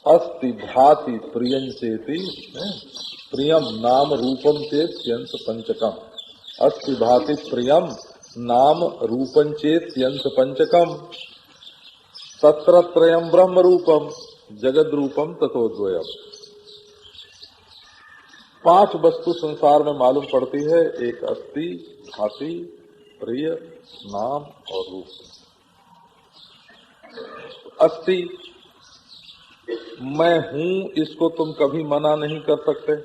अस्ति भाति प्रियं चेति प्रियम नाम रूपम चेत्यंत पंचकम। अस्ति भाति प्रियम नाम रूपं चेत्यंत पंचकम। तत्र त्रयम् ब्रह्म रूपम जगद रूपम तथोद्वयम्। 5 वस्तु संसार में मालूम पड़ती है, एक अस्ति, भाति, प्रिय, नाम और रूप। अस्ति मैं हूं, इसको तुम कभी मना नहीं कर सकते,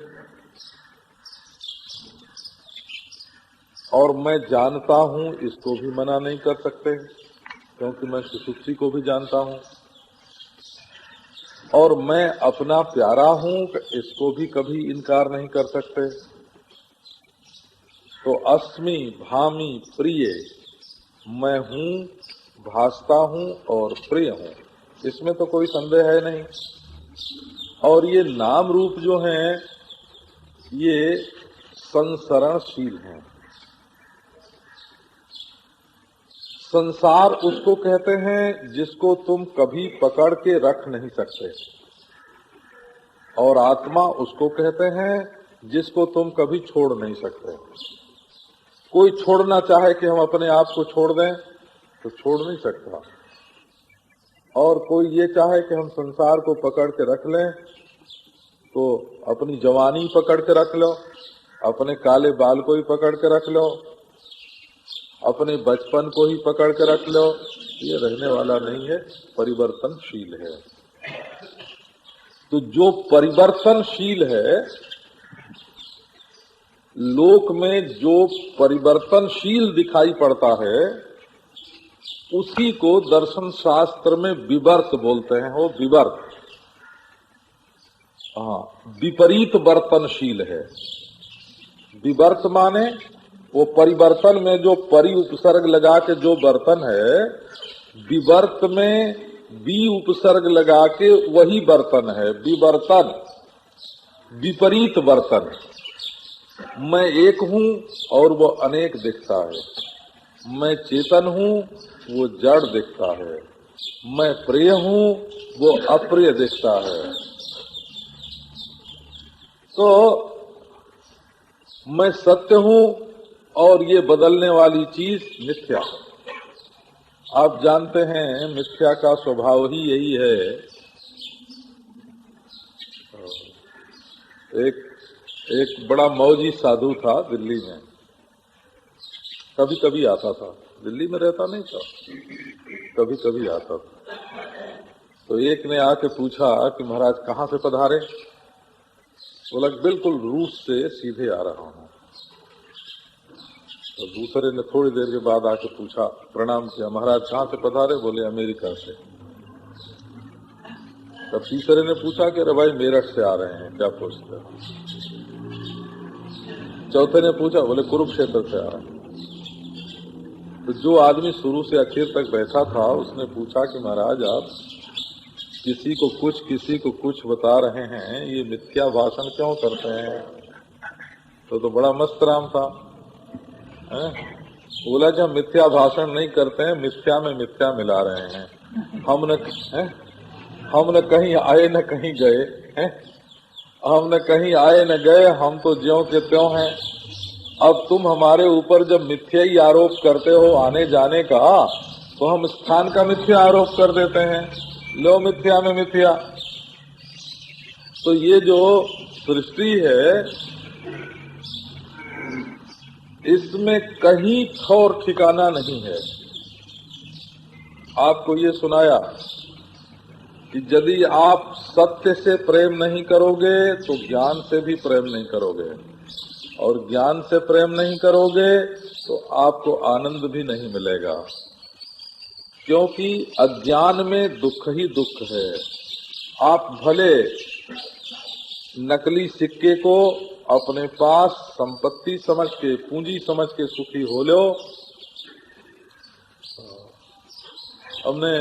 और मैं जानता हूं इसको भी मना नहीं कर सकते, क्योंकि मैं सुसुप्ति को भी जानता हूं। और मैं अपना प्यारा हूं, इसको भी कभी इनकार नहीं कर सकते। तो अस्मि भामि प्रिय, मैं हूं, भासता हूं और प्रिय हूं, इसमें तो कोई संदेह है नहीं। और ये नाम रूप जो हैं ये संसरणशील हैं। संसार उसको कहते हैं जिसको तुम कभी पकड़ के रख नहीं सकते, और आत्मा उसको कहते हैं जिसको तुम कभी छोड़ नहीं सकते। कोई छोड़ना चाहे कि हम अपने आप को छोड़ दें तो छोड़ नहीं सकता, और कोई ये चाहे कि हम संसार को पकड़ के रख लें तो अपनी जवानी पकड़ के रख लो, अपने काले बाल को ही पकड़ के रख लो, अपने बचपन को ही पकड़ के रख लो, ये रहने वाला नहीं है, परिवर्तनशील है। तो जो परिवर्तनशील है, लोक में जो परिवर्तनशील दिखाई पड़ता है उसी को दर्शन शास्त्र में विवर्त बोलते हैं। वो विवर्त, हाँ, विपरीत वर्तनशील है। विवर्त माने वो परिवर्तन में जो परि उपसर्ग लगा के जो वर्तन है, विवर्त में बी उपसर्ग लगा के वही वर्तन है। विवर्तन, विपरीत वर्तन। मैं एक हूं और वो अनेक दिखता है, मैं चेतन हूं वो जड़ दिखता है, मैं प्रिय हूं वो अप्रिय दिखता है। तो मैं सत्य हूं और ये बदलने वाली चीज मिथ्या। आप जानते हैं मिथ्या का स्वभाव ही यही है। एक बड़ा मौजी साधु था दिल्ली में, कभी कभी आता था, दिल्ली में रहता नहीं था, कभी कभी आता था। तो एक ने आके पूछा कि महाराज कहाँ से पधारे? बोला बिल्कुल रूस से सीधे आ रहा हूँ। तो दूसरे ने थोड़ी देर के बाद आके पूछा, प्रणाम किया, महाराज कहाँ से पधारे? बोले अमेरिका से। तब तीसरे ने पूछा कि अरे भाई मेरठ से आ रहे हैं, क्या पूछते हो? चौथे ने पूछा, बोले कुरुक्षेत्र से आ रहे हैं। तो जो आदमी शुरू से आखिर तक बैठा था उसने पूछा कि महाराज आप किसी को कुछ बता रहे हैं, ये मिथ्या भाषण क्यों करते हैं? तो बड़ा मस्त राम था। बोला कि हम मिथ्या भाषण नहीं करते हैं, मिथ्या में मिथ्या मिला रहे हैं। हम न कहीं आए न कहीं गए हैं, हम न कहीं आए न गए, हम तो ज्यों के त्यों हैं। अब तुम हमारे ऊपर जब मिथ्या ही आरोप करते हो आने जाने का, तो हम स्थान का मिथ्या आरोप कर देते हैं। लो मिथ्या में मिथ्या। तो ये जो सृष्टि है इसमें कहीं ठौर ठिकाना नहीं है। आपको ये सुनाया कि यदि आप सत्य से प्रेम नहीं करोगे तो ज्ञान से भी प्रेम नहीं करोगे, और ज्ञान से प्रेम नहीं करोगे तो आपको आनंद भी नहीं मिलेगा, क्योंकि अज्ञान में दुख ही दुख है। आप भले नकली सिक्के को अपने पास संपत्ति समझ के, पूंजी समझ के सुखी हो लो। हमने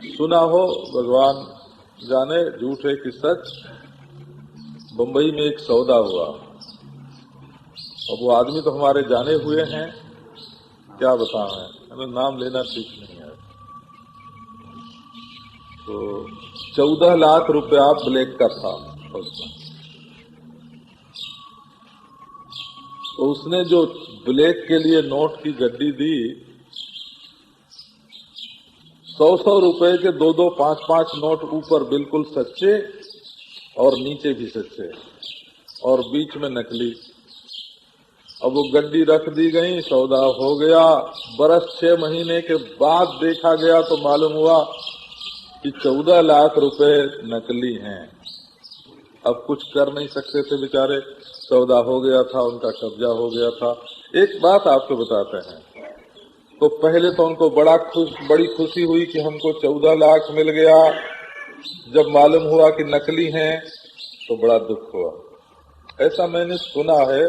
सुना हो, भगवान जाने झूठे कि सच, बंबई में एक सौदा हुआ। अब वो आदमी तो हमारे जाने हुए हैं, क्या बताएं, हमें नाम लेना ठीक नहीं है। तो 14 लाख रुपया ब्लैक का था उसमें। तो उसने जो ब्लैक के लिए नोट की गड्डी दी, 100 रुपए के 2 5 नोट ऊपर बिल्कुल सच्चे और नीचे भी सच्चे और बीच में नकली। अब वो गड्डी रख दी गई, सौदा हो गया। बरस 6 महीने के बाद देखा गया तो मालूम हुआ कि 14 लाख रुपए नकली हैं। अब कुछ कर नहीं सकते थे बेचारे, सौदा हो गया था, उनका कब्जा हो गया था। एक बात आपको बताते हैं, तो पहले तो उनको बड़ी खुशी हुई कि हमको 14 लाख मिल गया। जब मालूम हुआ कि नकली हैं तो बड़ा दुख हुआ। ऐसा मैंने सुना है,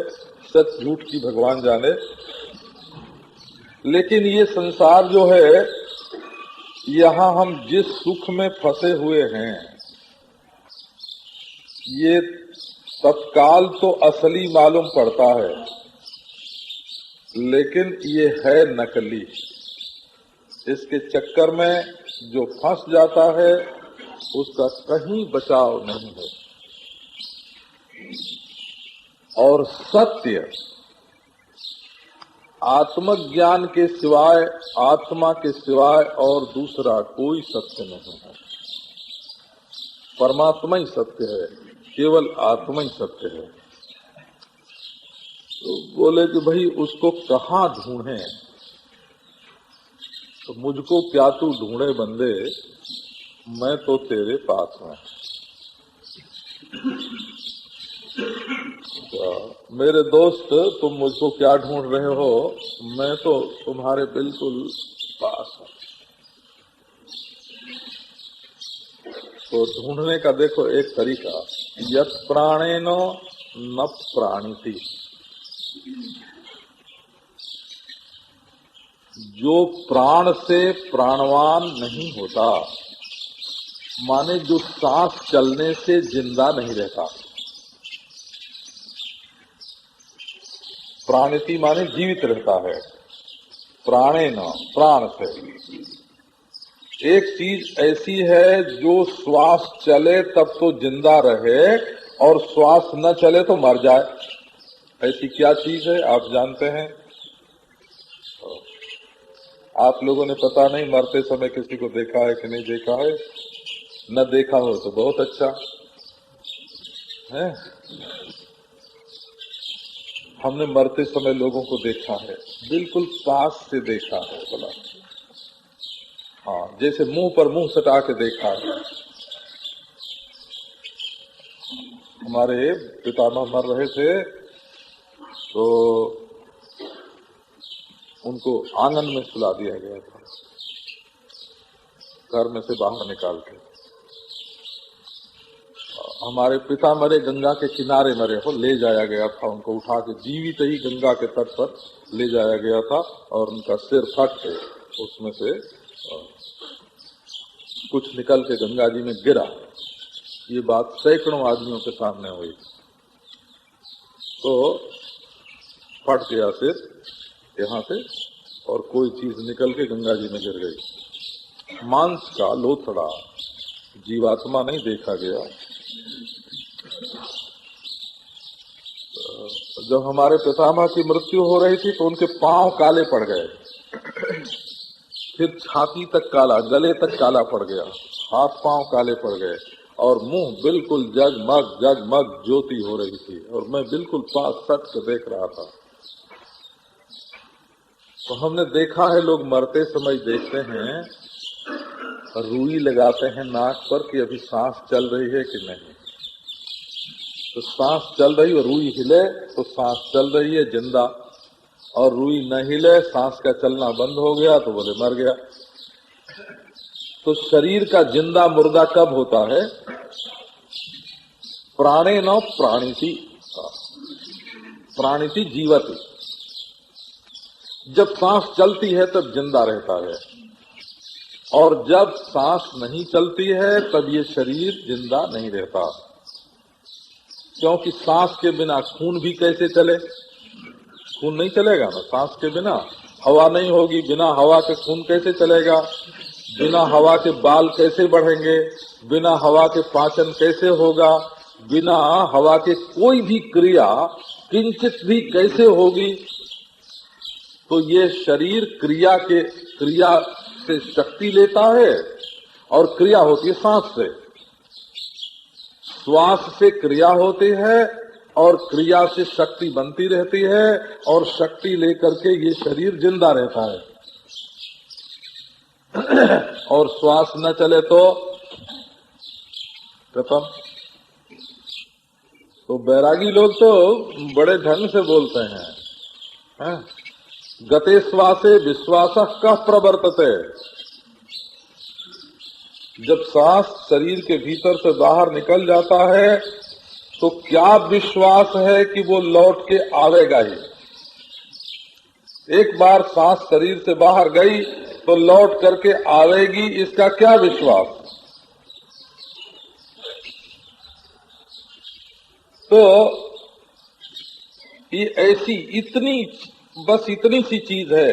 सच झूठ की भगवान जाने। लेकिन ये संसार जो है, यहाँ हम जिस सुख में फंसे हुए हैं, ये तत्काल तो असली मालूम पड़ता है, लेकिन ये है नकली। इसके चक्कर में जो फंस जाता है उसका कहीं बचाव नहीं है। और सत्य आत्मज्ञान के सिवाय, आत्मा के सिवाय और दूसरा कोई सत्य नहीं है। परमात्मा ही सत्य है, केवल आत्मा ही सत्य है। तो बोले कि भाई उसको कहाँ ढूंढे? तो मुझको क्या तू ढूंढे बंदे, मैं तो तेरे पास हूँ। मेरे दोस्त, तुम मुझको क्या ढूंढ रहे हो? मैं तो तुम्हारे बिल्कुल पास हूँ। तो ढूंढने का देखो एक तरीका, यत् प्राणेनो न प्राणिति। जो प्राण से प्राणवान नहीं होता, माने जो सांस चलने से जिंदा नहीं रहता। प्राणिति माने जीवित रहता है, प्राणेन प्राण से। एक चीज ऐसी है जो श्वास चले तब तो जिंदा रहे और श्वास न चले तो मर जाए। ऐसी क्या चीज है आप जानते हैं? आप लोगों ने पता नहीं मरते समय किसी को देखा है कि नहीं देखा है? न देखा हो तो बहुत अच्छा है। हमने मरते समय लोगों को देखा है, बिल्कुल पास से देखा है। बोला हाँ, जैसे मुंह पर मुंह सटा के देखा है। हमारे पितामह मर रहे थे तो उनको आंगन में सुला दिया गया था, घर में से बाहर निकाल के। हमारे पिता मरे, गंगा के किनारे मरे हो, ले जाया गया था उनको, उठा के जीवित ही गंगा के तट पर ले जाया गया था और उनका सिर फट के उसमें से कुछ निकल के गंगा जी में गिरा। ये बात सैकड़ों आदमियों के सामने हुई। तो फट गया सिर यहाँ से और कोई चीज निकल के गंगा जी में गिर गई। मांस का लोथड़ा, जीवात्मा नहीं देखा गया। जब हमारे पितामह की मृत्यु हो रही थी तो उनके पांव काले पड़ गए, फिर छाती तक काला, गले तक काला पड़ गया, हाथ पांव काले पड़ गए और मुंह बिल्कुल जगमग जगमग ज्योति हो रही थी और मैं बिल्कुल पास सट के देख रहा था। तो हमने देखा है, लोग मरते समय देखते हैं, रुई लगाते हैं नाक पर कि अभी सांस चल रही है कि नहीं। तो सांस चल रही और रुई हिले तो सांस चल रही है, जिंदा। और रुई न हिले, सांस का चलना बंद हो गया तो बोले मर गया। तो शरीर का जिंदा मुर्दा कब होता है? प्राणे न प्राणिति, प्राणिति जीवति। जब सांस चलती है तब जिंदा रहता है और जब सांस नहीं चलती है तब ये शरीर जिंदा नहीं रहता। क्योंकि सांस के बिना खून भी कैसे चले? खून नहीं चलेगा ना सांस के बिना। हवा नहीं होगी, बिना हवा के खून कैसे चलेगा? बिना हवा के बाल कैसे बढ़ेंगे? बिना हवा के पाचन कैसे होगा, बिना हवा के कोई भी क्रिया किंचित भी कैसे होगी। तो ये शरीर क्रिया से शक्ति लेता है और क्रिया होती है सांस से। श्वास से क्रिया होती है और क्रिया से शक्ति बनती रहती है और शक्ति लेकर के ये शरीर जिंदा रहता है। और श्वास न चले तो खत्म। तो बैरागी लोग तो बड़े ढंग से बोलते हैं, गते श्वासे विश्वासः कः प्रवर्तते। जब सांस शरीर के भीतर से बाहर निकल जाता है तो क्या विश्वास है कि वो लौट के आवेगा ही। एक बार सांस शरीर से बाहर गई तो लौट करके आवेगी, इसका क्या विश्वास। तो ये ऐसी इतनी सी चीज है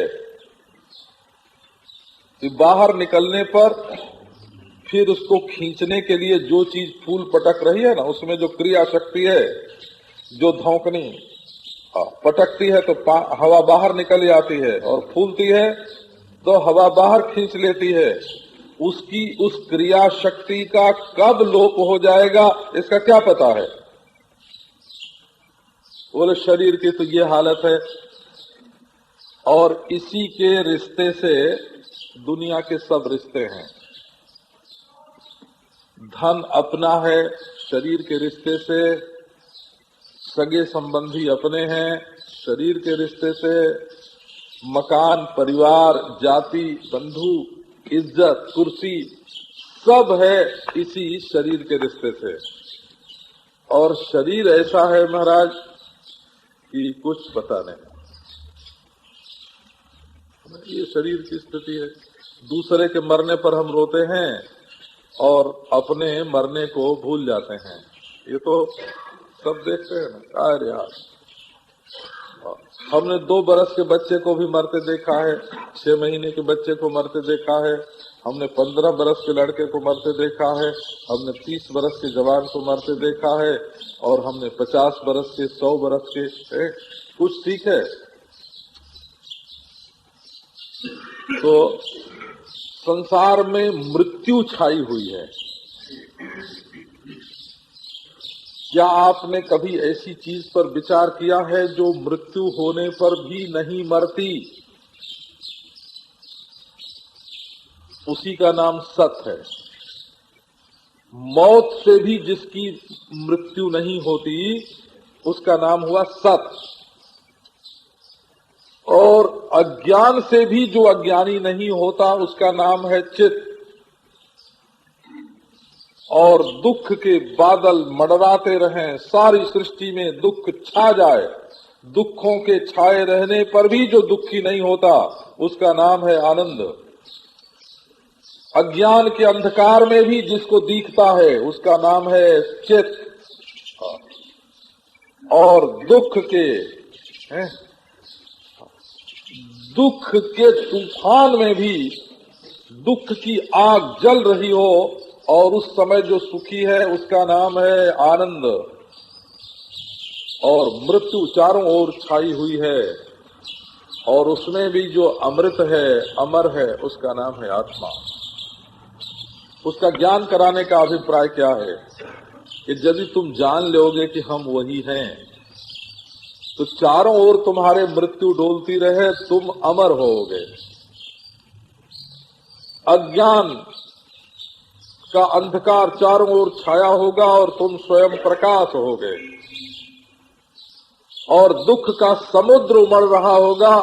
कि बाहर निकलने पर फिर उसको खींचने के लिए जो चीज फूल पटक रही है ना, उसमें जो क्रिया शक्ति है, जो धौंकनी पटकती है तो हवा बाहर निकल जाती है, और फूलती है तो हवा बाहर खींच लेती है। उसकी उस क्रिया शक्ति का कब लोप हो जाएगा इसका क्या पता है। बोले शरीर की तो ये हालत है। और इसी के रिश्ते से दुनिया के सब रिश्ते हैं। धन अपना है, शरीर के रिश्ते से सगे संबंधी अपने हैं, शरीर के रिश्ते से मकान, परिवार, जाति, बंधु, इज्जत, कुर्सी सब है इसी शरीर के रिश्ते से। और शरीर ऐसा है महाराज कि कुछ पता नहीं। ये शरीर की स्थिति है। दूसरे के मरने पर हम रोते हैं और अपने मरने को भूल जाते हैं। ये तो सब देखते हैं ना। अरे यार, हमने 2 बरस के बच्चे को भी मरते देखा है, 6 महीने के बच्चे को मरते देखा है, हमने 15 बरस के लड़के को मरते देखा है, हमने 30 बरस के जवान को मरते देखा है, और हमने 50 बरस के, 100 बरस के। कुछ ठीक है। तो संसार में मृत्यु छाई हुई है। क्या आपने कभी ऐसी चीज पर विचार किया है जो मृत्यु होने पर भी नहीं मरती? उसी का नाम सत है। मौत से भी जिसकी मृत्यु नहीं होती उसका नाम हुआ सत। और अज्ञान से भी जो अज्ञानी नहीं होता उसका नाम है चित्त। और दुख के बादल मंडराते रहें, सारी सृष्टि में दुख छा जाए, दुखों के छाए रहने पर भी जो दुखी नहीं होता उसका नाम है आनंद। अज्ञान के अंधकार में भी जिसको दिखता है उसका नाम है चित्त। और दुख के तूफान में भी दुख की आग जल रही हो और उस समय जो सुखी है उसका नाम है आनंद। और मृत्यु चारों ओर छाई हुई है और उसमें भी जो अमृत है, अमर है, उसका नाम है आत्मा। उसका ज्ञान कराने का अभिप्राय क्या है कि यदि तुम जान लोगे कि हम वही हैं तो चारों ओर तुम्हारे मृत्यु डोलती रहे, तुम अमर होगे। अज्ञान का अंधकार चारों ओर छाया होगा और तुम स्वयं प्रकाश होगे। और दुख का समुद्र उमड़ रहा होगा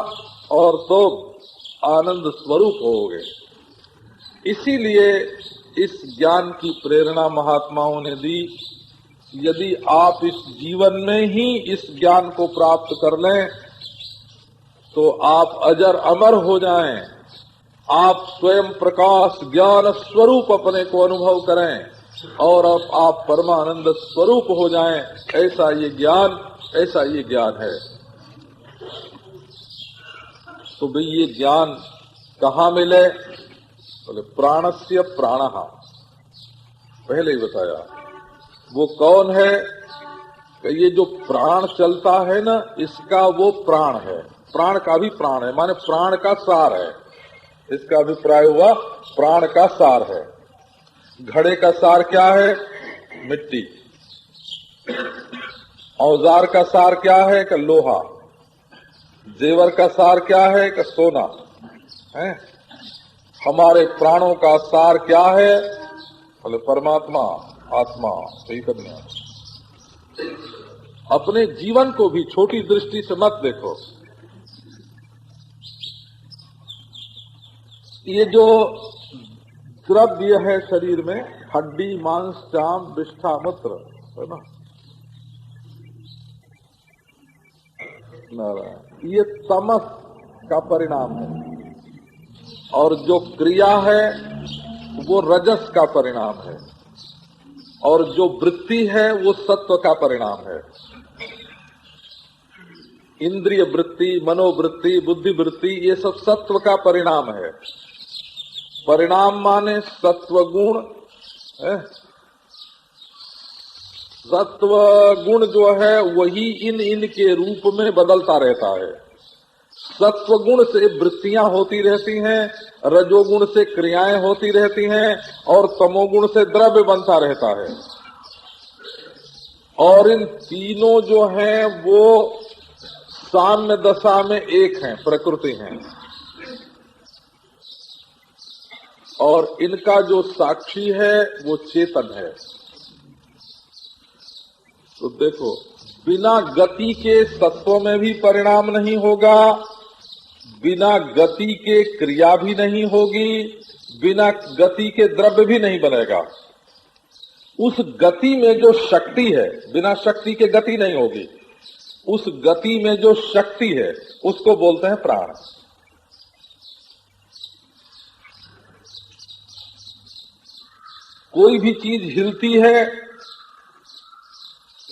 और तुम आनंद स्वरूप होगे। इसीलिए इस ज्ञान की प्रेरणा महात्माओं ने दी। यदि आप इस जीवन में ही इस ज्ञान को प्राप्त कर लें तो आप अजर अमर हो जाएं, आप स्वयं प्रकाश ज्ञान स्वरूप अपने को अनुभव करें और अब आप परमानंद स्वरूप हो जाएं। ऐसा ये ज्ञान है। तो भाई ये ज्ञान कहाँ मिले? बोले प्राणस्य प्राणः। पहले ही बताया। वो कौन है कि ये जो प्राण चलता है ना, इसका वो प्राण है। प्राण का भी प्राण है, माने प्राण का सार है। इसका अभिप्राय हुआ प्राण का सार है। घड़े का सार क्या है? मिट्टी। औजार का सार क्या है? कि लोहा। जेवर का सार क्या है? कि सोना है। हमारे प्राणों का सार क्या है? बोले परमात्मा, आत्मा, चैतन्य। अपने जीवन को भी छोटी दृष्टि से मत देखो। ये जो द्रव्य है शरीर में, हड्डी, मांस, चाम, विष्ठा, मूत्र, है ना, ये तमस का परिणाम है। और जो क्रिया है वो रजस का परिणाम है। और जो वृत्ति है वो सत्व का परिणाम है। इंद्रिय वृत्ति, मनोवृत्ति, बुद्धि वृत्ति, ये सब सत्व का परिणाम है। परिणाम माने सत्व गुण है। सत्व गुण जो है वही इन के रूप में बदलता रहता है। सत्व गुण से वृत्तियां होती रहती हैं, रजोगुण से क्रियाएं होती रहती हैं, और तमोगुण से द्रव्य बनता रहता है। और इन तीनों जो हैं वो साम्य दशा में एक हैं, प्रकृति हैं। और इनका जो साक्षी है वो चेतन है। तो देखो, बिना गति के सत्व में भी परिणाम नहीं होगा, बिना गति के क्रिया भी नहीं होगी, बिना गति के द्रव्य भी नहीं बनेगा। उस गति में जो शक्ति है, बिना शक्ति के गति नहीं होगी। उस गति में जो शक्ति है उसको बोलते हैं प्राण। कोई भी चीज हिलती है,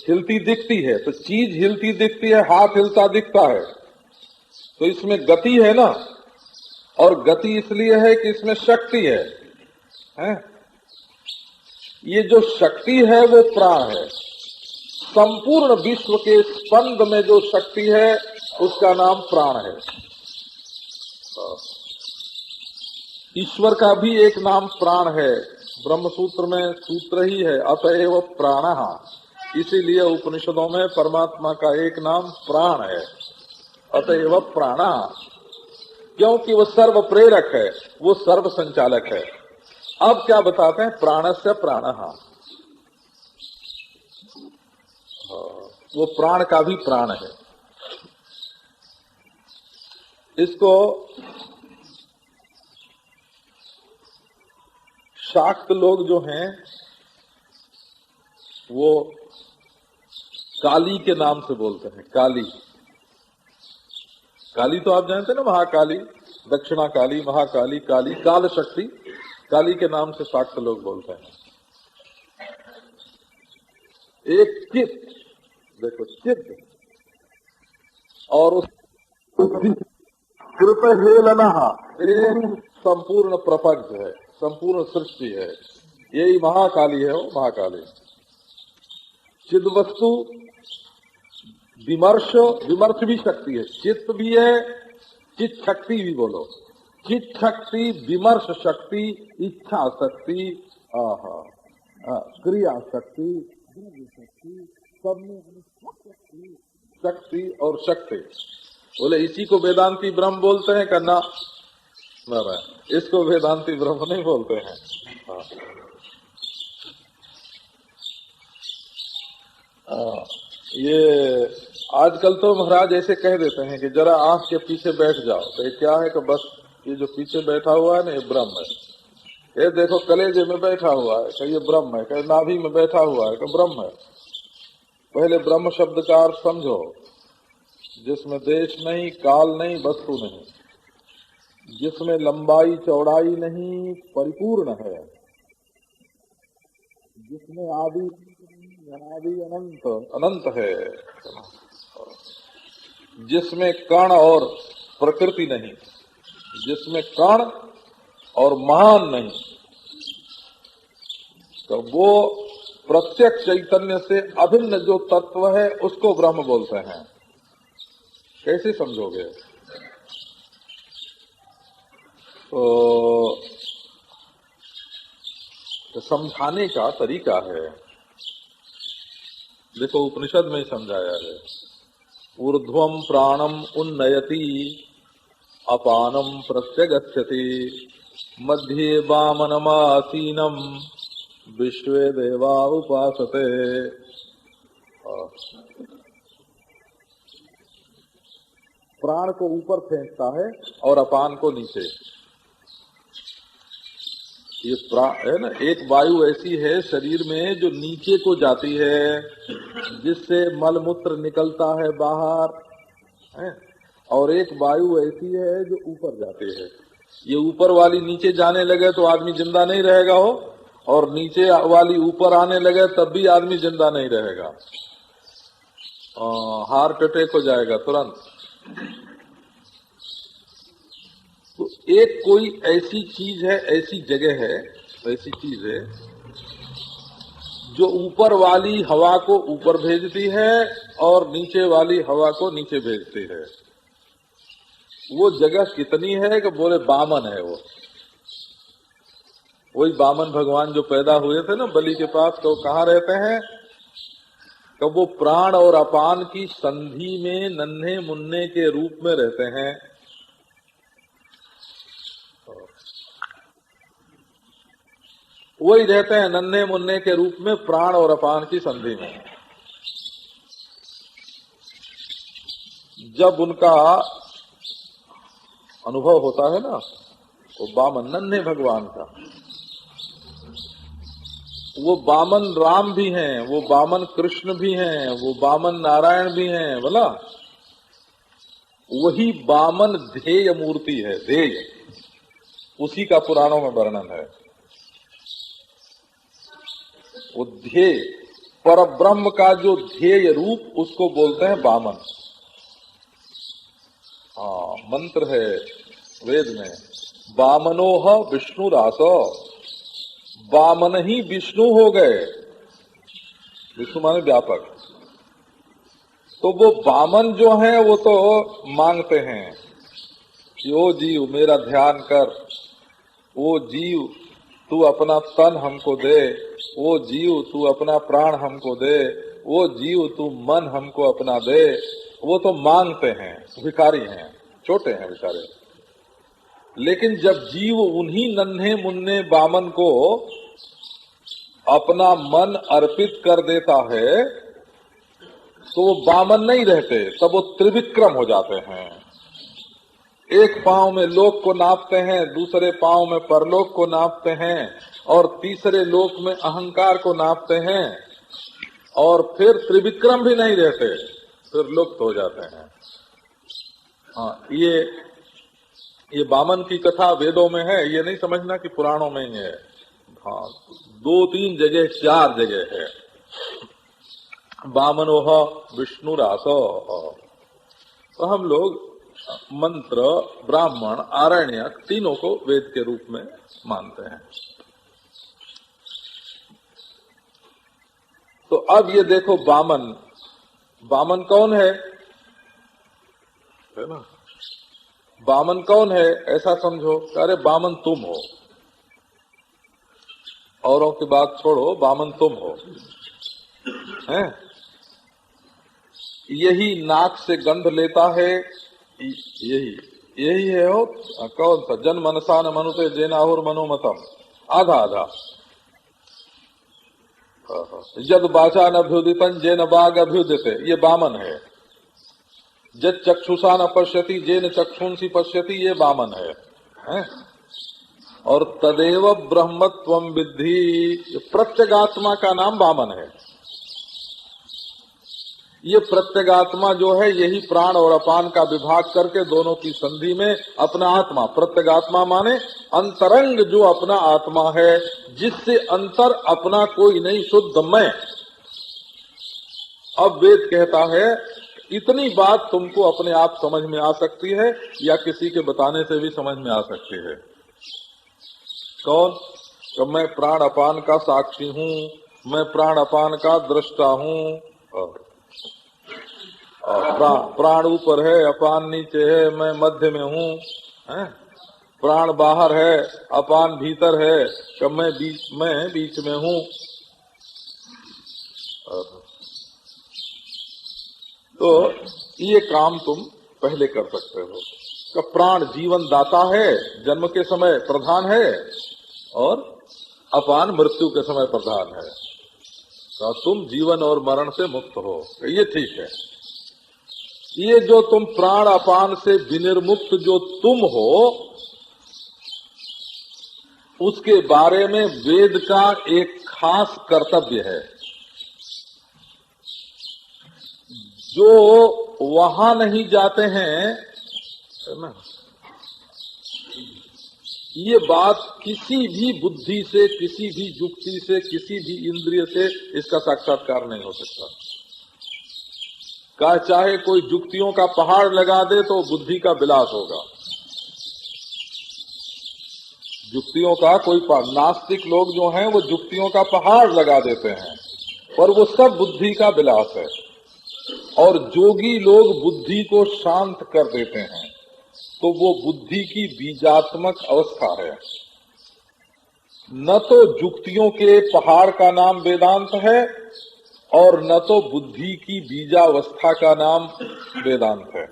हिलती दिखती है, तो चीज हिलती दिखती है, हाथ हिलता दिखता है, तो इसमें गति है ना। और गति इसलिए है कि इसमें शक्ति है? ये जो शक्ति है वो प्राण है। संपूर्ण विश्व के स्पंद में जो शक्ति है उसका नाम प्राण है। ईश्वर का भी एक नाम प्राण है। ब्रह्म सूत्र में सूत्र ही है, अतएव प्राणः। इसीलिए उपनिषदों में परमात्मा का एक नाम प्राण है, अतएव प्राणः। क्योंकि वो सर्व प्रेरक है, वो सर्व संचालक है। अब क्या बताते हैं? प्राणस्य प्राणः। वो प्राण का भी प्राण है। इसको शाक्त लोग जो हैं वो काली के नाम से बोलते हैं। काली, काली तो आप जानते हैं ना, महाकाली, दक्षिणा काली, महाकाली, काली, काल शक्ति, काली के नाम से शाक्त लोग बोलते हैं। एक चित्त, देखो चित्त, और उस कृपा हेलना, एक संपूर्ण प्रपंच है, संपूर्ण सृष्टि है। यही महाकाली है। वो महाकाली चिद वस्तु, विमर्श, विमर्श भी शक्ति है, चित्त भी है, चित शक्ति भी बोलो। चित शक्ति, विमर्श शक्ति, इच्छा शक्ति, क्रिया शक्ति, शक्ति, सब में शक्ति और शक्ति बोले। इसी को वेदांती ब्रह्म बोलते हैं करना, इसको वेदांती ब्रह्म नहीं बोलते हैं। ये आजकल तो महाराज ऐसे कह देते हैं कि जरा आंख के पीछे बैठ जाओ, तो ये क्या है कि बस ये जो पीछे बैठा हुआ है ना, ये ब्रह्म है। ये देखो कलेजे में बैठा हुआ है, कि ये ब्रह्म है। कि नाभि में बैठा हुआ है, कि ब्रह्म है। पहले ब्रह्म शब्द का अर्थ समझो, जिसमें देश नहीं, काल नहीं, वस्तु नहीं, जिसमें लंबाई चौड़ाई नहीं, परिपूर्ण है, जिसमें आदि अनादि अनंत अनंत है, जिसमें कण और प्रकृति नहीं, जिसमें कण और महान नहीं, तो वो प्रत्यक्ष चैतन्य से अभिन्न जो तत्व है उसको ब्रह्म बोलते हैं। कैसे समझोगे? तो समझाने का तरीका है, देखो उपनिषद में समझाया है, ऊर्ध्वम प्राणम उन्नयति अपानम प्रत्यगच्छति मध्ये वामनमासीनम विश्वे देवा उपासते। प्राण को ऊपर फेंकता है और अपान को नीचे। ये है ना, एक वायु ऐसी है शरीर में जो नीचे को जाती है, जिससे मलमूत्र निकलता है बाहर है, और एक वायु ऐसी है जो ऊपर जाती है। ये ऊपर वाली नीचे जाने लगे तो आदमी जिंदा नहीं रहेगा हो, और नीचे वाली ऊपर आने लगे तब भी आदमी जिंदा नहीं रहेगा, हार्ट अटैक हो जाएगा तुरंत। तो एक कोई ऐसी चीज है, ऐसी जगह है, ऐसी चीज है जो ऊपर वाली हवा को ऊपर भेजती है और नीचे वाली हवा को नीचे भेजती है। वो जगह कितनी है कि बोले बामन है वो। वही बामन भगवान जो पैदा हुए थे ना बलि के पास, तो कहाँ रहते हैं? कि वो प्राण और अपान की संधि में नन्हे मुन्ने के रूप में रहते हैं। वही रहते हैं नन्हे मुन्ने के रूप में प्राण और अपान की संधि में। जब उनका अनुभव होता है ना, वो बामन नन्हे भगवान का, वो बामन राम भी हैं, वो बामन कृष्ण भी हैं, वो बामन नारायण भी हैं, बोला वही बामन ध्येय मूर्ति है, ध्येय उसी का पुराणों में वर्णन है। वो ध्येय परब्रह्म का जो ध्येय रूप उसको बोलते हैं बामन। हाँ, मंत्र है वेद में, बामनोह विष्णु रासो, बामन ही विष्णु हो गए। विष्णु माने व्यापक। तो वो बामन जो है वो तो मांगते हैं कि ओ जीव मेरा ध्यान कर, ओ जीव तू अपना तन हमको दे, वो जीव तू अपना प्राण हमको दे, वो जीव तू मन हमको अपना दे। वो तो मांगते हैं, भिखारी हैं, छोटे हैं बेचारे। लेकिन जब जीव उन्हीं नन्हे मुन्ने बामन को अपना मन अर्पित कर देता है तो वो बामन नहीं रहते, तब वो त्रिविक्रम हो जाते हैं। एक पांव में लोक को नापते हैं, दूसरे पांव में परलोक को नापते हैं, और तीसरे लोक में अहंकार को नापते हैं, और फिर त्रिविक्रम भी नहीं रहते, फिर लुप्त हो जाते हैं। हाँ, ये बामन की कथा वेदों में है, ये नहीं समझना कि पुराणों में ही है। हाँ, 2-3 जगह 4 जगह है। बामनोह विष्णु रासो। तो हम लोग मंत्र, ब्राह्मण, आरण्यक तीनों को वेद के रूप में मानते हैं। तो अब ये देखो बामन, बामन कौन है ना? बामन कौन है ऐसा समझो, अरे बामन तुम हो, औरों की बात छोड़ो, बामन तुम हो, हैं? यही नाक से गंध लेता है, यही है हो। कौन सा? जन मनसा न मनुते जेनाहुर मनोमतम, आधा आधा। जद बाचा न अभ्युदितन जेन बाग अभ्युदिते, ये बामन है। जद चक्षुषा न पश्यति जेन चक्षुंसी पश्यति, ये बामन है? और तदेव ब्रह्मत्वम विद्धि, प्रत्यगात्मा का नाम बामन है। ये प्रत्यगात्मा जो है यही प्राण और अपान का विभाग करके दोनों की संधि में अपना आत्मा, प्रत्यगात्मा माने अंतरंग जो अपना आत्मा है, जिससे अंतर अपना कोई नहीं, शुद्ध मैं। अब वेद कहता है इतनी बात तुमको अपने आप समझ में आ सकती है या किसी के बताने से भी समझ में आ सकती है। कौन? कि मैं प्राण अपान का साक्षी हूँ, मैं प्राण अपान का दृष्टा हूँ, प्राण ऊपर है, अपान नीचे है, मैं मध्य में हूँ, प्राण बाहर है, अपान भीतर है, कि मैं बीच में हूँ। तो ये काम तुम पहले कर सकते हो कि प्राण जीवन दाता है, जन्म के समय प्रधान है, और अपान मृत्यु के समय प्रधान है। तो तुम जीवन और मरण से मुक्त हो, ये ठीक है। ये जो तुम प्राण अपान से विनिर्मुक्त जो तुम हो, उसके बारे में वेद का एक खास कर्तव्य है। जो वहां नहीं जाते हैं, है ना, ये बात किसी भी बुद्धि से, किसी भी युक्ति से, किसी भी इंद्रिय से इसका साक्षात्कार नहीं हो सकता। चाहे कोई युक्तियों का पहाड़ लगा दे तो बुद्धि का विलास होगा। युक्तियों का कोई नास्तिक लोग जो हैं वो युक्तियों का पहाड़ लगा देते हैं, पर वो सब बुद्धि का विलास है। और जोगी लोग बुद्धि को शांत कर देते हैं, तो वो बुद्धि की बीजात्मक अवस्था है। न तो युक्तियों के पहाड़ का नाम वेदांत है, और न तो बुद्धि की बीजावस्था का नाम वेदांत है।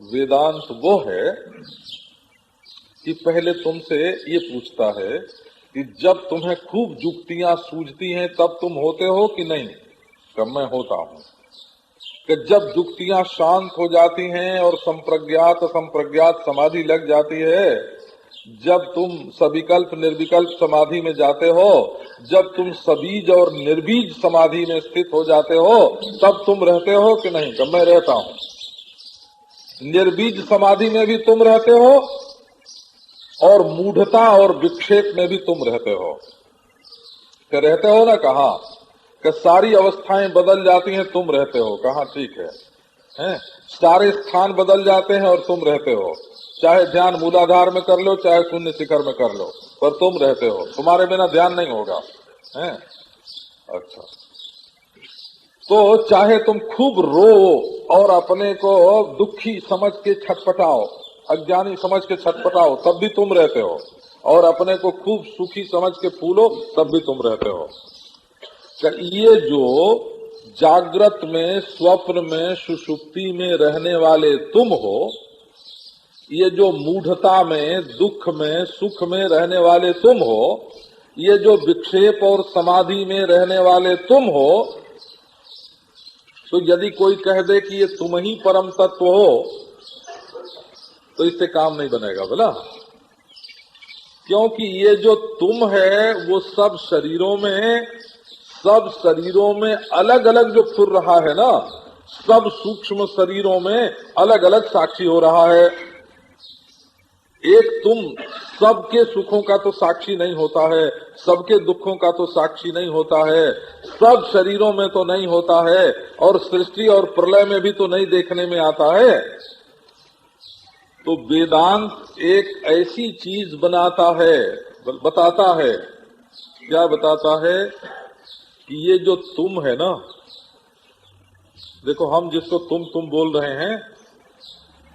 वेदांत वो है कि पहले तुमसे ये पूछता है कि जब तुम्हें खूब युक्तियां सूझती हैं तब तुम होते हो कि नहीं? कब मैं होता हूं। कि जब युक्तियां शांत हो जाती हैं और संप्रज्ञात समाधि लग जाती है, जब तुम सविकल्प निर्विकल्प समाधि में जाते हो, जब तुम सबीज और निर्बीज समाधि में स्थित हो जाते हो, तब तुम रहते हो कि नहीं? कब मैं रहता हूं। निर्बीज समाधि में भी तुम रहते हो, और मूढ़ता और विक्षेप में भी तुम रहते हो। कि रहते हो ना, कहा कि सारी अवस्थाएं बदल जाती हैं, तुम रहते हो, कहा ठीक है? सारे स्थान बदल जाते हैं और तुम रहते हो। चाहे ध्यान मूलाधार में कर लो, चाहे शून्य शिखर में कर लो, पर तुम रहते हो। तुम्हारे बिना ध्यान नहीं होगा, है? अच्छा, तो चाहे तुम खूब रो और अपने को दुखी समझ के छटपटाओ, अज्ञानी समझ के छटपटाओ, तब भी तुम रहते हो। और अपने को खूब सुखी समझ के फूलो, तब भी तुम रहते हो। ये जो जागृत में, स्वप्न में, सुषुप्ति में रहने वाले तुम हो, ये जो मूढ़ता में, दुख में, सुख में रहने वाले तुम हो, ये जो विक्षेप और समाधि में रहने वाले तुम हो, तो यदि कोई कह दे कि ये तुम ही परम तत्व हो, तो इससे काम नहीं बनेगा बोला। क्योंकि ये जो तुम है वो सब शरीरों में अलग अलग जो फिर रहा है ना, सब सूक्ष्म शरीरों में अलग अलग साक्षी हो रहा है। एक तुम सबके सुखों का तो साक्षी नहीं होता है, सबके दुखों का तो साक्षी नहीं होता है, सब शरीरों में तो नहीं होता है, और सृष्टि और प्रलय में भी तो नहीं देखने में आता है। तो वेदांत एक ऐसी चीज बताता है, क्या बताता है? कि ये जो तुम है ना, देखो हम जिसको तुम बोल रहे हैं,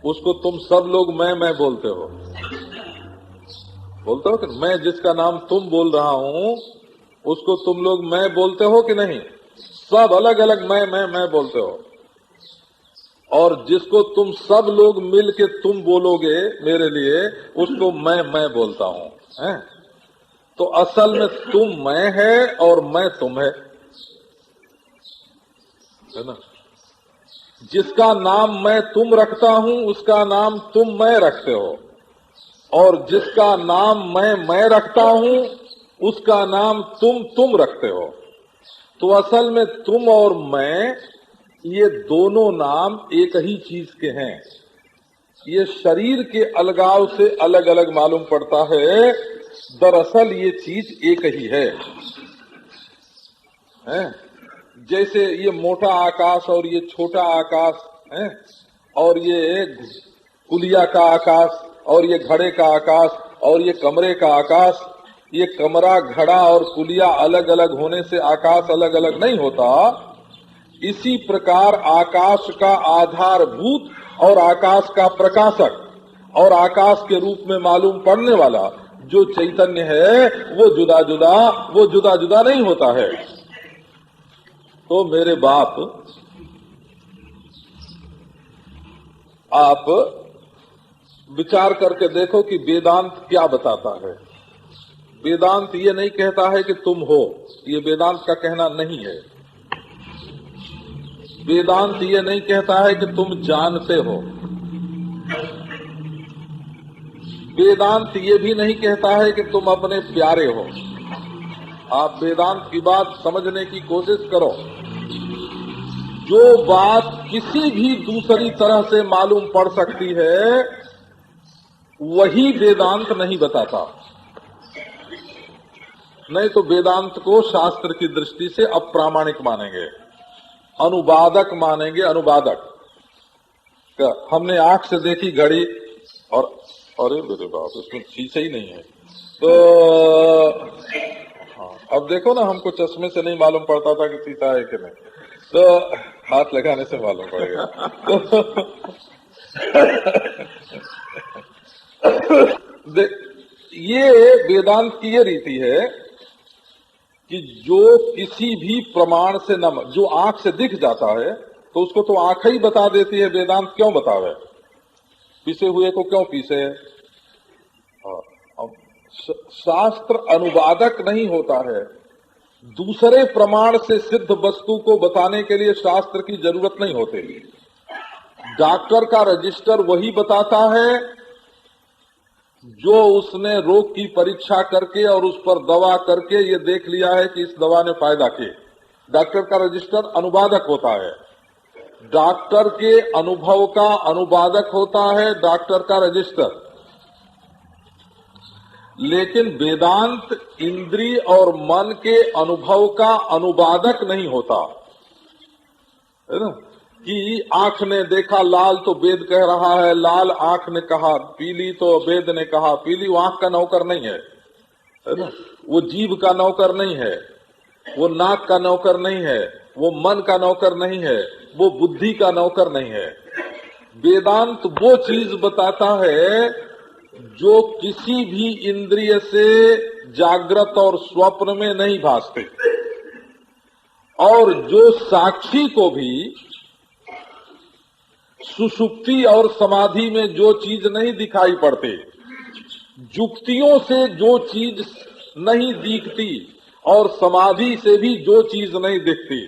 उसको तुम सब लोग मैं बोलते हो कि मैं जिसका नाम तुम बोल रहा हूं, उसको तुम लोग मैं बोलते हो कि नहीं? सब अलग अलग मैं बोलते हो। और जिसको तुम सब लोग मिल के तुम बोलोगे मेरे लिए, उसको मैं बोलता हूं, हैं? तो असल में तुम मैं है और मैं तुम है ना? जिसका नाम मैं तुम रखता हूं, उसका नाम तुम मैं रखते हो, और जिसका नाम मैं रखता हूं, उसका नाम तुम रखते हो। तो असल में तुम और मैं, ये दोनों नाम एक ही चीज के हैं। ये शरीर के अलगाव से अलग अलग मालूम पड़ता है, दरअसल ये चीज एक ही है। जैसे ये मोटा आकाश और ये छोटा आकाश है, और ये कुलिया का आकाश और ये घड़े का आकाश और ये कमरे का आकाश, ये कमरा, घड़ा और कुलिया अलग अलग होने से आकाश अलग अलग नहीं होता। इसी प्रकार आकाश का आधारभूत और आकाश का प्रकाशक और आकाश के रूप में मालूम पड़ने वाला जो चैतन्य है वो जुदा जुदा नहीं होता है। तो मेरे बाप, आप विचार करके देखो कि वेदांत क्या बताता है। वेदांत ये नहीं कहता है कि तुम हो, ये वेदांत का कहना नहीं है। वेदांत ये नहीं कहता है कि तुम जानते हो। वेदांत ये भी नहीं कहता है कि तुम अपने प्यारे हो। आप वेदांत की बात समझने की कोशिश करो। जो बात किसी भी दूसरी तरह से मालूम पड़ सकती है वही वेदांत नहीं बताता। नहीं तो वेदांत को शास्त्र की दृष्टि से अप्रामाणिक मानेंगे, अनुवादक मानेंगे। अनुवादक हमने आंख से देखी घड़ी और अरे मेरे बाप, उसमें शीशे ही नहीं है। तो हाँ, अब देखो ना, हमको चश्मे से नहीं मालूम पड़ता था कि शीशा है कि नहीं, तो हाथ लगाने से मालूम पड़ेगा। ये वेदांत की ये रीति है कि जो किसी भी प्रमाण से न, जो आंख से दिख जाता है तो उसको तो आंख ही बता देती है। वेदांत क्यों बतावे? पीसे हुए को क्यों पीसे? अब शास्त्र अनुवादक नहीं होता है। दूसरे प्रमाण से सिद्ध वस्तु को बताने के लिए शास्त्र की जरूरत नहीं होती। डॉक्टर का रजिस्टर वही बताता है जो उसने रोग की परीक्षा करके और उस पर दवा करके ये देख लिया है कि इस दवा ने फायदा किया। डॉक्टर का रजिस्टर अनुवादक होता है। डॉक्टर के अनुभव का अनुवादक होता है डॉक्टर का रजिस्टर। लेकिन वेदांत इंद्रिय और मन के अनुभव का अनुवादक नहीं होता है ना। कि आंख ने देखा लाल तो वेद कह रहा है लाल, आंख ने कहा पीली तो वेद ने कहा पीली। वो आंख का नौकर नहीं है ना, वो जीभ का नौकर नहीं है, वो नाक का नौकर नहीं है, वो मन का नौकर नहीं है, वो बुद्धि का नौकर नहीं है। वेदांत वो चीज बताता है जो किसी भी इंद्रिय से जागृत और स्वप्न में नहीं भासते, और जो साक्षी को भी सुषुप्ति और समाधि में जो चीज नहीं दिखाई पड़ती, जुक्तियों से जो चीज नहीं दिखती और समाधि से भी जो चीज नहीं दिखती,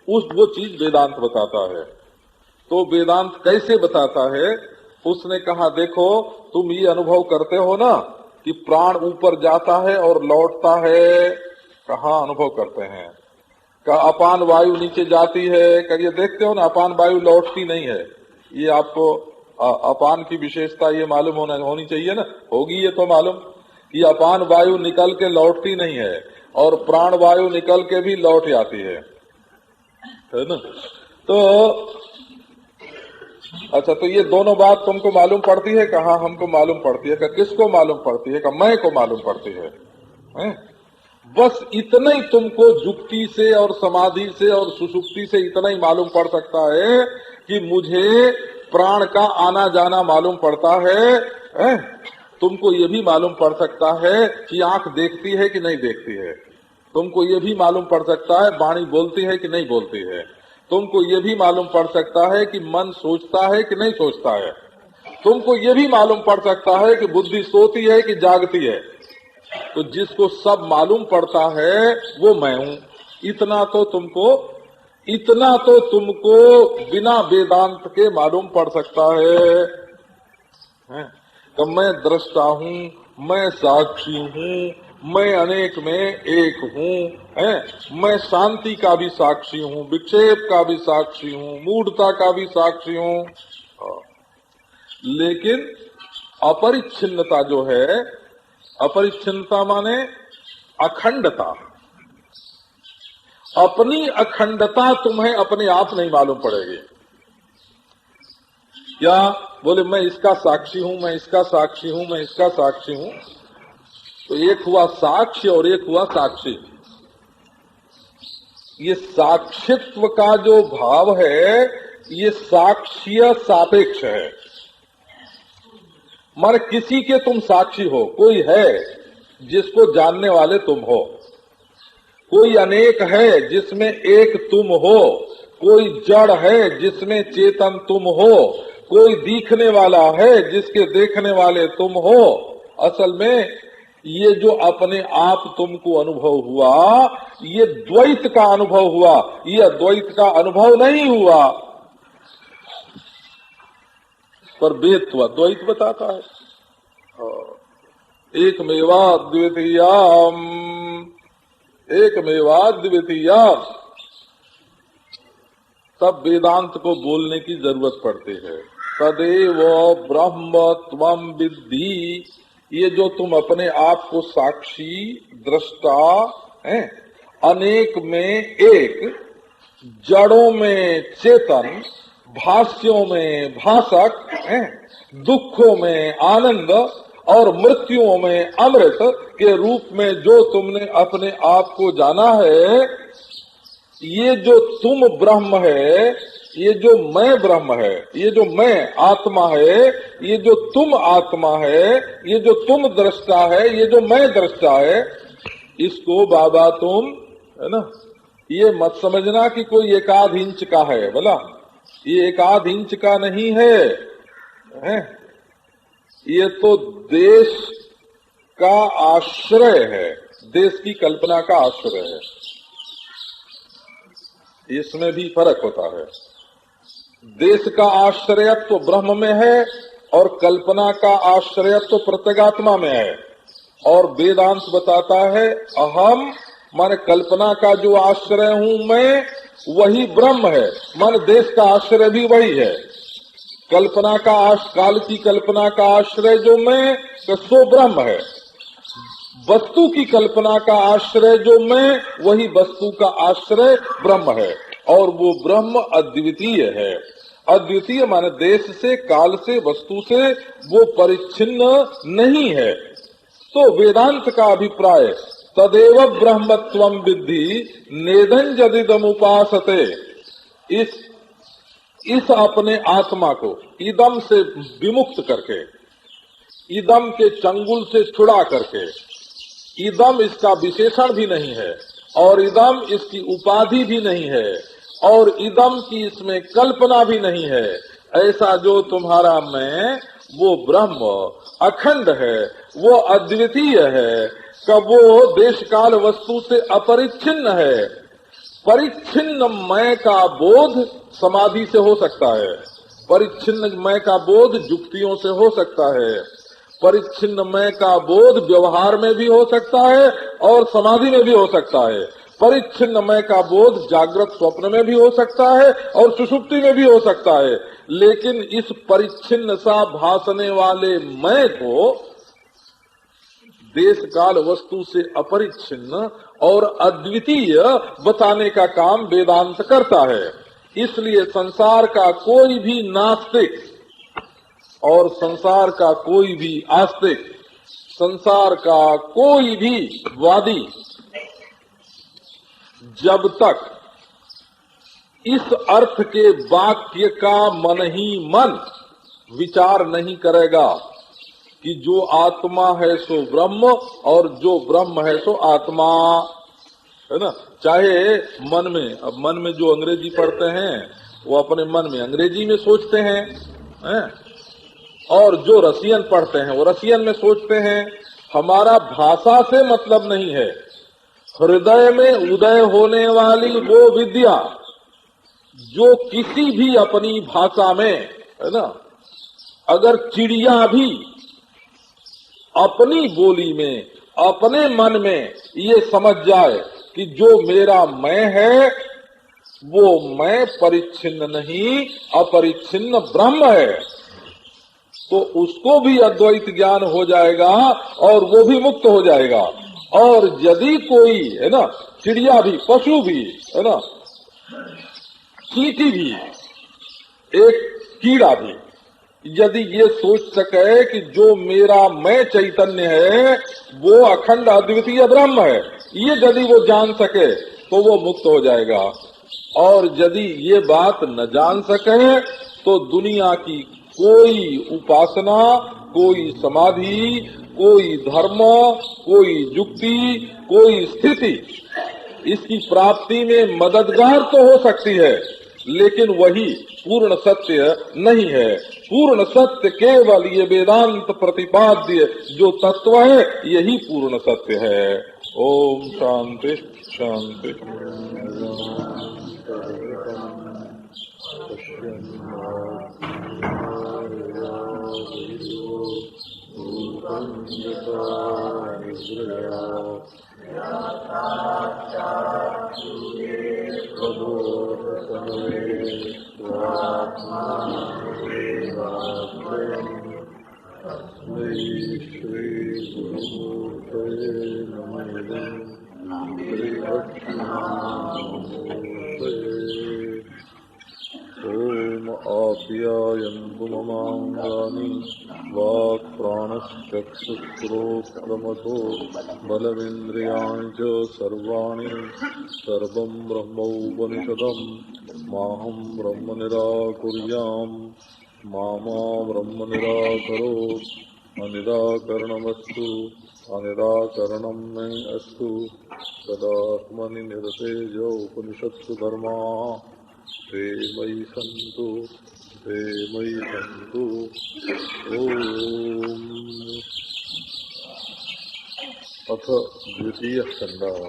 वो चीज वेदांत बताता है। तो वेदांत कैसे बताता है? उसने कहा देखो, तुम ये अनुभव करते हो ना कि प्राण ऊपर जाता है और लौटता है। कहाँ अनुभव करते हैं? का अपान वायु नीचे जाती है। का ये देखते हो ना, अपान वायु लौटती नहीं है। ये आपको अपान की विशेषता ये मालूम होनी चाहिए ना, होगी ये तो मालूम। ये अपान वायु निकल के लौटती नहीं है और प्राण वायु निकल के भी लौट जाती है ना। तो अच्छा, तो ये दोनों बात तुमको मालूम पड़ती है? कहाँ हमको मालूम पड़ती है? किसको मालूम पड़ती है? का मैं को मालूम पड़ती है? बस इतना ही तुमको जुक्ति से और समाधि से और सुषुप्ति से इतना ही मालूम पड़ सकता है कि मुझे प्राण का आना जाना मालूम पड़ता है। तुमको ये भी मालूम पड़ सकता है कि आंख देखती है कि नहीं देखती है। तुमको ये भी मालूम पड़ सकता है वाणी बोलती है कि नहीं बोलती है। तुमको ये भी मालूम पड़ सकता है कि मन सोचता है कि नहीं सोचता है। तुमको ये भी मालूम पड़ सकता है कि बुद्धि सोती है कि जागती है। तो जिसको सब मालूम पड़ता है वो मैं हूँ। इतना तो तुमको बिना वेदांत के मालूम पड़ सकता है कि मैं दृष्टा हूँ, मैं साक्षी हूँ, मैं अनेक में एक हूँ। मैं शांति का भी साक्षी हूँ, विक्षेप का भी साक्षी हूँ, मूढ़ता का भी साक्षी हूँ। लेकिन अपरिच्छिन्नता जो है, अपरिच्छिन्नता माने अखंडता। अपनी अखंडता तुम्हें अपने आप नहीं मालूम पड़ेगी। क्या बोले मैं इसका साक्षी हूं, मैं इसका साक्षी हूं, मैं इसका साक्षी हूं। तो एक हुआ साक्ष्य और एक हुआ साक्षी। ये साक्षित्व का जो भाव है ये साक्ष्य सापेक्ष है। माने किसी के तुम साक्षी हो, कोई है जिसको जानने वाले तुम हो, कोई अनेक है जिसमें एक तुम हो, कोई जड़ है जिसमें चेतन तुम हो, कोई दिखने वाला है जिसके देखने वाले तुम हो। असल में ये जो अपने आप तुमको अनुभव हुआ ये द्वैत का अनुभव हुआ, ये अद्वैत का अनुभव नहीं हुआ। पर वेद तो अद्वैत बताता है। एकमेवाद्वितीयम्, तब वेदांत को बोलने की जरूरत पड़ती है। तदेव ब्रह्म त्वं विद्धि, ये जो तुम अपने आप को साक्षी दृष्टा है, अनेक में एक, जड़ों में चेतन, भाष्यों में भाषक है, दुखों में आनंद और मृत्युओं में अमृत के रूप में जो तुमने अपने आप को जाना है, ये जो तुम ब्रह्म है, ये जो मैं ब्रह्म है, ये जो मैं आत्मा है, ये जो तुम आत्मा है, ये जो तुम दृष्टा है, ये जो मैं दृष्टा है, इसको बाबा तुम है ना, ये मत समझना कि कोई एकाध इंच का है। बोला ये एकाध इंच का नहीं है, ये तो देश का आश्रय है, देश की कल्पना का आश्रय है। इसमें भी फर्क होता है। देश का आश्रयत्व तो ब्रह्म में है और कल्पना का आश्रयत्व तो प्रत्यगात्मा में है। और वेदांत बताता है अहम माने कल्पना का जो आश्रय हूं मैं, वही ब्रह्म है। माने देश का आश्रय भी वही है। कल्पना का काल की कल्पना का आश्रय जो मैं, तो सो ब्रह्म है। वस्तु की कल्पना का आश्रय जो मैं, वही वस्तु का आश्रय ब्रह्म है। और वो ब्रह्म अद्वितीय है। अद्वितीय माने देश से, काल से, वस्तु से वो परिच्छिन्न नहीं है। तो वेदांत का अभिप्राय तदेव ब्रह्मत्वं विद्धि नेदं जदिदम उपासते, इस अपने आत्मा को इदम से विमुक्त करके, इदम के चंगुल से छुड़ा करके, इदम इसका विशेषण भी नहीं है और इदम इसकी उपाधि भी नहीं है और इदम की इसमें कल्पना भी नहीं है। ऐसा जो तुम्हारा मैं, वो ब्रह्म अखंड है, वो अद्वितीय है, कब वो देश काल वस्तु से अपरिच्छिन्न है। परिच्छिन्न मैं का बोध समाधि से हो सकता है, परिच्छिन्न मैं का बोध जुक्तियों से हो सकता है, परिच्छिन्न मैं का बोध व्यवहार में भी हो सकता है और समाधि में भी हो सकता है, परिच्छिन्न मैं का बोध जागृत स्वप्न में भी हो सकता है और सुषुप्ति में भी हो सकता है। लेकिन इस परिच्छिन्न सा भासने वाले मैं को देश काल वस्तु से अपरिच्छिन्न और अद्वितीय बताने का काम वेदांत करता है। इसलिए संसार का कोई भी नास्तिक और संसार का कोई भी आस्तिक, संसार का कोई भी वादी जब तक इस अर्थ के वाक्य का मन ही मन विचार नहीं करेगा कि जो आत्मा है सो ब्रह्म और जो ब्रह्म है सो आत्मा, है ना। चाहे मन में, अब मन में जो अंग्रेजी पढ़ते हैं वो अपने मन में अंग्रेजी में सोचते हैं, और जो रसियन पढ़ते हैं वो रसियन में सोचते हैं। हमारा भाषा से मतलब नहीं है, हृदय में उदय होने वाली वो विद्या जो किसी भी अपनी भाषा में, है ना, अगर चिड़िया भी अपनी बोली में, अपने मन में ये समझ जाए कि जो मेरा मैं है वो मैं परिच्छिन्न नहीं, अपरिच्छिन्न ब्रह्म है, तो उसको भी अद्वैत ज्ञान हो जाएगा और वो भी मुक्त हो जाएगा। और यदि कोई, है ना, चिड़िया भी, पशु भी, है ना, चींटी भी, एक कीड़ा भी, यदि ये सोच सके कि जो मेरा मैं चैतन्य है वो अखंड अद्वितीय ब्रह्म है, ये यदि वो जान सके तो वो मुक्त हो जाएगा। और यदि ये बात न जान सके तो दुनिया की कोई उपासना, कोई समाधि, कोई धर्म, कोई युक्ति, कोई स्थिति इसकी प्राप्ति में मददगार तो हो सकती है, लेकिन वही पूर्ण सत्य नहीं है। पूर्ण सत्य केवल ये वेदांत प्रतिपाद्य जो तत्व है यही पूर्ण सत्य है। ओम शांति शांति। ओम आप्यायन्तु ममाङ्गानि वाक् प्राणश्चक्षुश्रोत्रमथो बलमिन्द्रियाणि च सर्वाणि सर्वं ब्रह्मोपनिषदम् माहं ब्रह्म निराकुर्याम् मा ब्रह्म निराकरोत् अनिराकरणमस्तु अनिराकरणं मे अस्तु तदात्मनि निरतेजो उपनिषत्सु धर्माः ते मयि सन्तु ते मयि सन्तु। ओम अथ द्वितीय खंडः।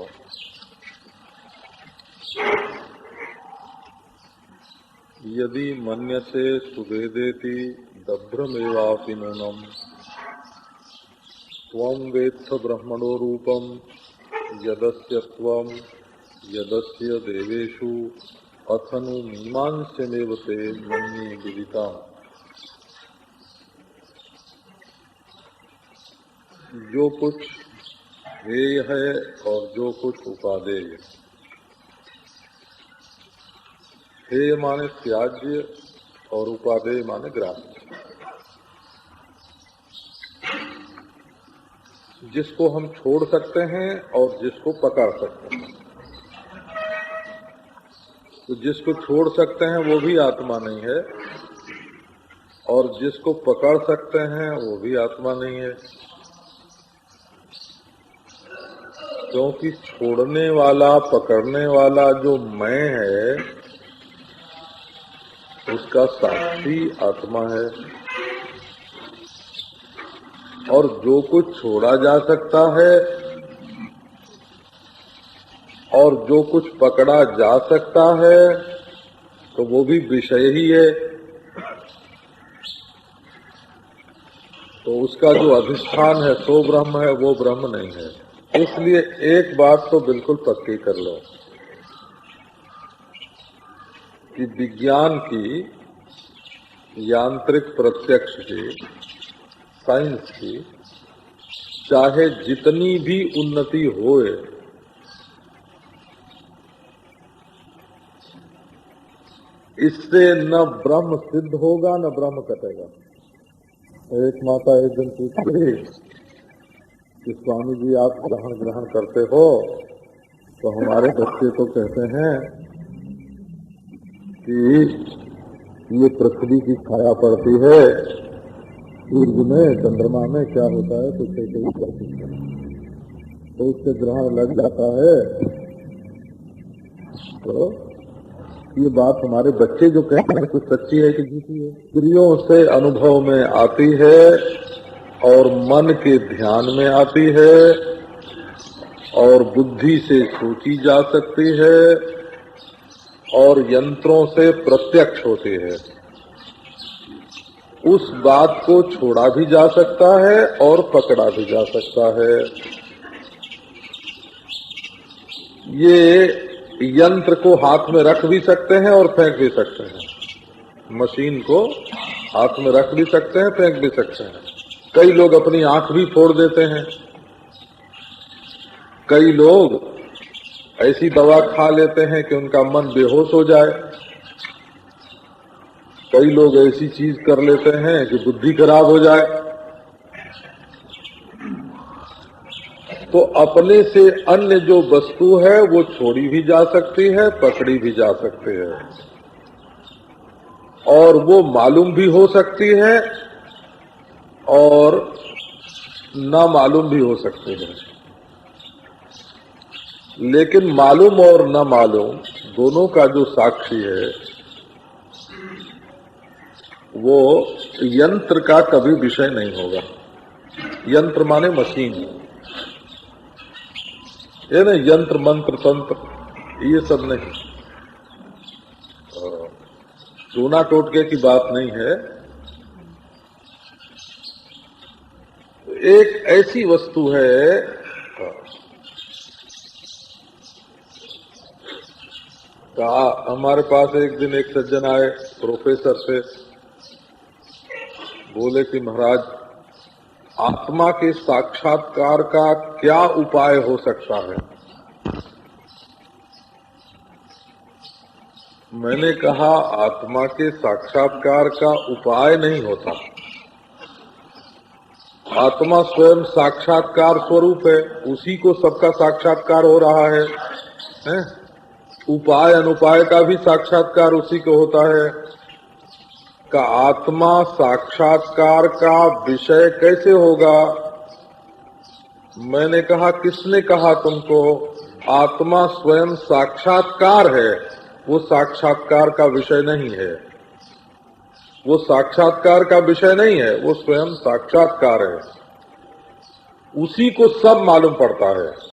यदि मन्यसे सुवेदेति दभ्रमेवापि नूनम् त्वं वेत्थ ब्रह्मणो रूपम् यदस्य त्वं यदस्य देवेषु अथनु मीमांस्यमेव ते मन्ये विदिताम्। जो कुछ हेय है और जो कुछ उपादेय। हेय माने त्याज्य और उपादेय माने ग्राह्य। जिसको हम छोड़ सकते हैं और जिसको पकड़ सकते हैं। तो जिसको छोड़ सकते हैं वो भी आत्मा नहीं है और जिसको पकड़ सकते हैं वो भी आत्मा नहीं है, क्योंकि छोड़ने वाला पकड़ने वाला जो मैं है उसका साक्षी आत्मा है। और जो कुछ छोड़ा जा सकता है और जो कुछ पकड़ा जा सकता है तो वो भी विषय ही है। तो उसका जो अधिष्ठान है सो ब्रह्म है, वो ब्रह्म नहीं है। इसलिए एक बात तो बिल्कुल पक्की कर लो कि विज्ञान की, यांत्रिक प्रत्यक्ष की, साइंस की चाहे जितनी भी उन्नति होए, इससे न ब्रह्म सिद्ध होगा न ब्रह्म कटेगा। एक माता एक दिन पूछती कि स्वामी जी आप ग्रहण करते हो तो हमारे बच्चे तो कहते हैं कि ये पृथ्वी की छाया पड़ती है, सूर्य में चंद्रमा में क्या होता है तो उससे ग्रहण लग जाता है। तो ये बात हमारे बच्चे जो कहते हैं कुछ सच्ची है कि झूठी है? इंद्रियों से अनुभव में आती है और मन के ध्यान में आती है और बुद्धि से सोची जा सकती है और यंत्रों से प्रत्यक्ष होती है। उस बात को छोड़ा भी जा सकता है और पकड़ा भी जा सकता है। ये यंत्र को हाथ में रख भी सकते हैं और फेंक भी सकते हैं। मशीन को हाथ में रख भी सकते हैं, फेंक भी सकते हैं। कई लोग अपनी आंख भी फोड़ देते हैं। कई लोग ऐसी दवा खा लेते हैं कि उनका मन बेहोश हो जाए। कई लोग ऐसी चीज कर लेते हैं कि बुद्धि खराब हो जाए, तो अपने से अन्य जो वस्तु है वो छोड़ी भी जा सकती है, पकड़ी भी जा सकती है, और वो मालूम भी हो सकती है और ना मालूम भी हो सकती है। लेकिन मालूम और न मालूम दोनों का जो साक्षी है वो यंत्र का कभी विषय नहीं होगा। यंत्र माने मशीन, ये ना यंत्र मंत्र तंत्र ये सब नहीं, टूना टोटके की बात नहीं है। एक ऐसी वस्तु है हमारे पास एक दिन एक सज्जन आए प्रोफेसर से, बोले कि महाराज आत्मा के साक्षात्कार का क्या उपाय हो सकता है। मैंने कहा आत्मा के साक्षात्कार का उपाय नहीं होता, आत्मा स्वयं साक्षात्कार स्वरूप है, उसी को सबका साक्षात्कार हो रहा है? उपाय अनुपाय का भी साक्षात्कार उसी को होता है। का आत्मा साक्षात्कार का विषय कैसे होगा? मैंने कहा किसने कहा तुमको? आत्मा स्वयं साक्षात्कार है, वो साक्षात्कार का विषय नहीं है, वो साक्षात्कार का विषय नहीं है, वो स्वयं साक्षात्कार है, उसी को सब मालूम पड़ता है।